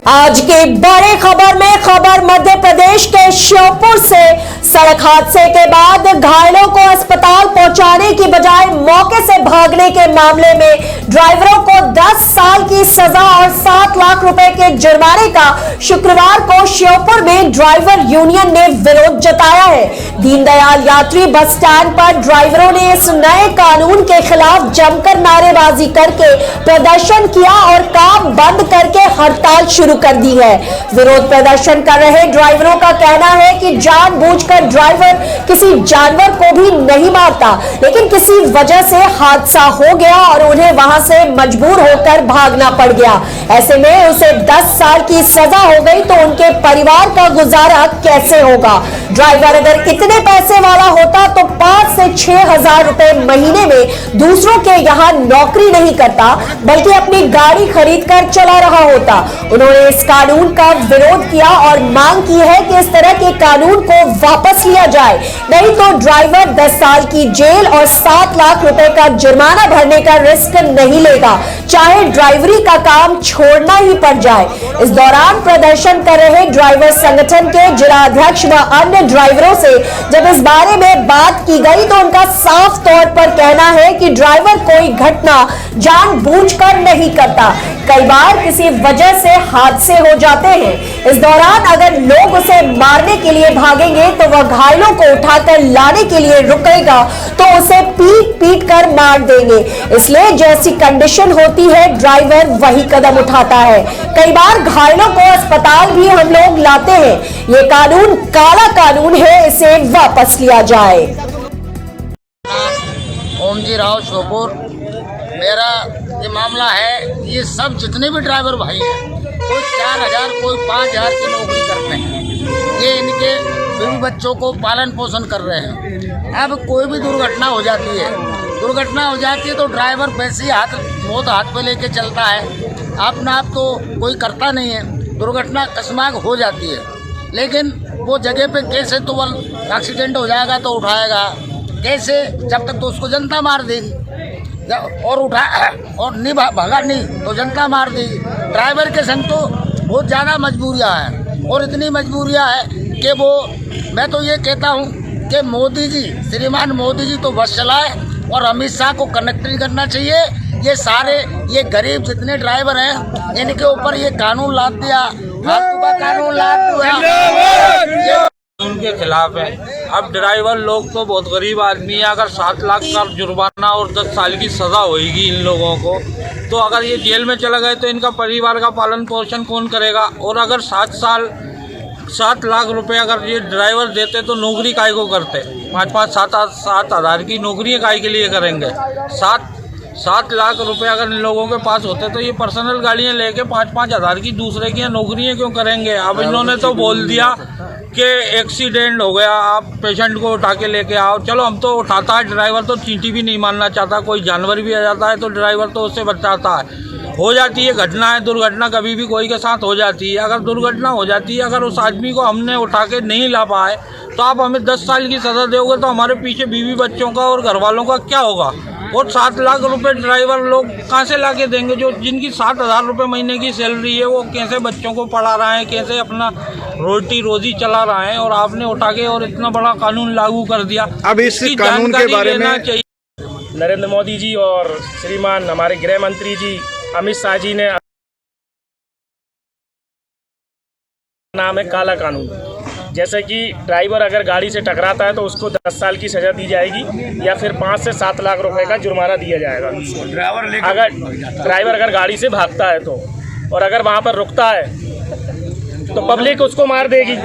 आज की बड़ी खबर में खबर मध्य प्रदेश के श्योपुर से सड़क हादसे के बाद घायलों को अस्पताल पहुंचाने की बजाय मौके से भागने के मामले में ड्राइवरों को 10 साल की सजा और 7 लाख रुपए के जुर्माने का शुक्रवार को श्योपुर में ड्राइवर यूनियन ने विरोध जताया है। दीनदयाल यात्री बस स्टैंड पर ड्राइवरों ने इस नए कानून के खिलाफ जमकर नारेबाजी करके प्रदर्शन किया और काम बंद करके हड़ताल शुरू कर दी है। विरोध प्रदर्शन कर रहे ड्राइवरों का कहना है कि जानबूझकर ड्राइवर किसी जानवर को भी नहीं मारता, लेकिन किसी वजह से हादसा हो गया और उन्हें वहां से मजबूर होकर भागना पड़ गया। ऐसे में उसे 10 साल की सजा हो गई तो उनके परिवार का गुजारा कैसे होगा। ड्राइवर अगर इतने पैसे वाला होता तो 5 से 6 हजार रुपए महीने में दूसरों के यहाँ नौकरी नहीं करता, बल्कि अपनी गाड़ी खरीद कर चला रहा होता। उन्होंने इस कानून का विरोध किया और मांग की है कि इस तरह के कानून को वापस लिया जाए, नहीं तो ड्राइवर 10 साल की जेल और 7 लाख रुपए का जुर्माना भरने का रिस्क नहीं लेगा, चाहे ड्राइवरी का काम छोड़ना ही पड़ जाए। इस दौरान प्रदर्शन कर रहे ड्राइवर संगठन के जिला अध्यक्ष व अन्य ड्राइवरों से जब इस बारे में बात की गई तो उनका साफ तौर पर कहना है कि ड्राइवर कोई घटना जानबूझकर नहीं करता, कई बार किसी वजह से हादसे हो जाते हैं। इस दौरान अगर लोग उसे मारने के लिए भागेंगे तो वह घायलों को उठाकर लाने के लिए रुकेगा तो उसे पीट पीट कर मार देंगे। इसलिए जैसी कंडीशन होती है ड्राइवर वही कदम उठाता है। कई बार घायलों को अस्पताल भी हम लोग लाते हैं। ये कानून काला कानून है, इसे वापस लिया जाए। ओम जी राव श्योपुर। मेरा ये मामला है, ये सब जितने भी ड्राइवर भाई हैं, कोई 4,000 कोई 5,000 की नौकरी करते हैं। ये इनके बीवी बच्चों को पालन पोषण कर रहे हैं। अब कोई भी दुर्घटना हो जाती है तो ड्राइवर वैसे ही मौत हाथ पे लेके चलता है, अपना आप तो कोई करता नहीं है। दुर्घटना अकस्मात हो जाती है, लेकिन वो जगह पे कैसे तो वो एक्सीडेंट हो जाएगा तो उठाएगा कैसे, जब तक तो उसको जनता मार देगी और नहीं भागा नहीं तो जनता मार देगी। ड्राइवर के संग तो बहुत ज़्यादा मजबूरियाँ हैं और इतनी मजबूरियाँ हैं कि मैं तो ये कहता हूँ कि मोदी जी, श्रीमान मोदी जी तो बस चलाए और अमित शाह को कनेक्ट नहीं करना चाहिए। ये गरीब जितने ड्राइवर हैं इनके ऊपर ये कानून लाद दिया, कानून लाद दिया, उनके खिलाफ है। अब ड्राइवर लोग तो बहुत गरीब आदमी है, अगर 7 लाख का जुर्माना और 10 साल की सज़ा होगी इन लोगों को, तो अगर ये जेल में चले गए तो इनका परिवार का पालन पोषण कौन करेगा। और अगर 7 लाख रुपए अगर ये ड्राइवर देते तो नौकरी काहे को करते, 5-5, 7 हज़ार की नौकरी काहे के लिए करेंगे। 7 लाख रुपए अगर इन लोगों के पास होते तो ये पर्सनल गाड़ियाँ लेके 5-5 हज़ार की दूसरे की नौकरियाँ क्यों करेंगे। अब इन्होंने तो बोल दिया कि एक्सीडेंट हो गया, आप पेशेंट को उठा के लेके आओ। चलो हम तो उठाता है, ड्राइवर तो चींटी भी नहीं मानना चाहता। कोई जानवर भी आ जाता है तो ड्राइवर तो उससे बचाता है। हो जाती है घटना है, दुर्घटना कभी भी कोई के साथ हो जाती है। अगर दुर्घटना हो जाती है, अगर उस आदमी को हमने उठा के नहीं ला पाए तो आप हमें 10 साल की सज़ा दोगे तो हमारे पीछे बीवी बच्चों का और घर वालों का क्या होगा। और 7 लाख रुपए ड्राइवर लोग कहाँ से ला के देंगे, जो जिनकी 7,000 रुपये महीने की सैलरी है, वो कैसे बच्चों को पढ़ा रहे हैं, कैसे अपना रोजी चला रहे हैं। और आपने उठा के और इतना बड़ा कानून लागू कर दिया। अब इस कानून के बारे में नरेंद्र मोदी जी और श्रीमान हमारे गृह मंत्री जी अमित शाह जी ने नाम है काला कानून। जैसे कि ड्राइवर अगर गाड़ी से टकराता है तो उसको 10 साल की सज़ा दी जाएगी या फिर 5 से 7 लाख रुपए का जुर्माना दिया जाएगा। ड्राइवर अगर गाड़ी से भागता है तो, और अगर वहाँ पर रुकता है तो पब्लिक उसको मार देगी।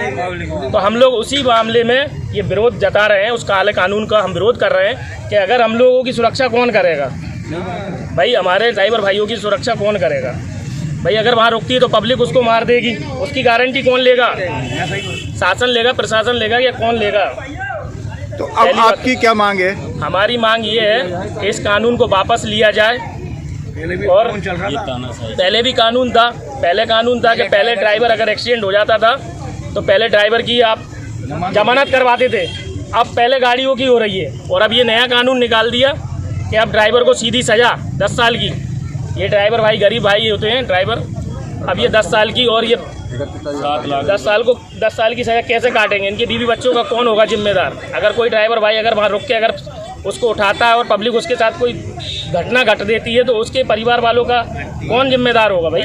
तो हम लोग उसी मामले में ये विरोध जता रहे हैं, उस काले कानून का हम विरोध कर रहे हैं कि अगर हम लोगों की सुरक्षा कौन करेगा भाई, हमारे ड्राइवर भाइयों की सुरक्षा कौन करेगा भाई। अगर वहाँ रुकती है तो पब्लिक उसको मार देगी, उसकी गारंटी कौन लेगा, शासन लेगा, प्रशासन लेगा या कौन लेगा। तो अब आपकी क्या मांग है? हमारी मांग ये है कि इस कानून को वापस लिया जाए। और पहले भी कानून था, कि पहले ड्राइवर अगर एक्सीडेंट हो जाता था तो पहले ड्राइवर की आप जमानत करवाते थे, अब पहले गाड़ियों की हो रही है। और अब ये नया कानून निकाल दिया कि अब ड्राइवर को सीधी सज़ा 10 साल की। ये ड्राइवर भाई गरीब भाई होते हैं ड्राइवर, अब ये 10 साल की और ये 10 साल की सज़ा कैसे काटेंगे? इनके बीवी बच्चों का कौन होगा जिम्मेदार? अगर कोई ड्राइवर भाई अगर वहाँ रुक के अगर उसको उठाता है और पब्लिक उसके साथ कोई घटना घट देती है तो उसके परिवार वालों का कौन जिम्मेदार होगा भाई?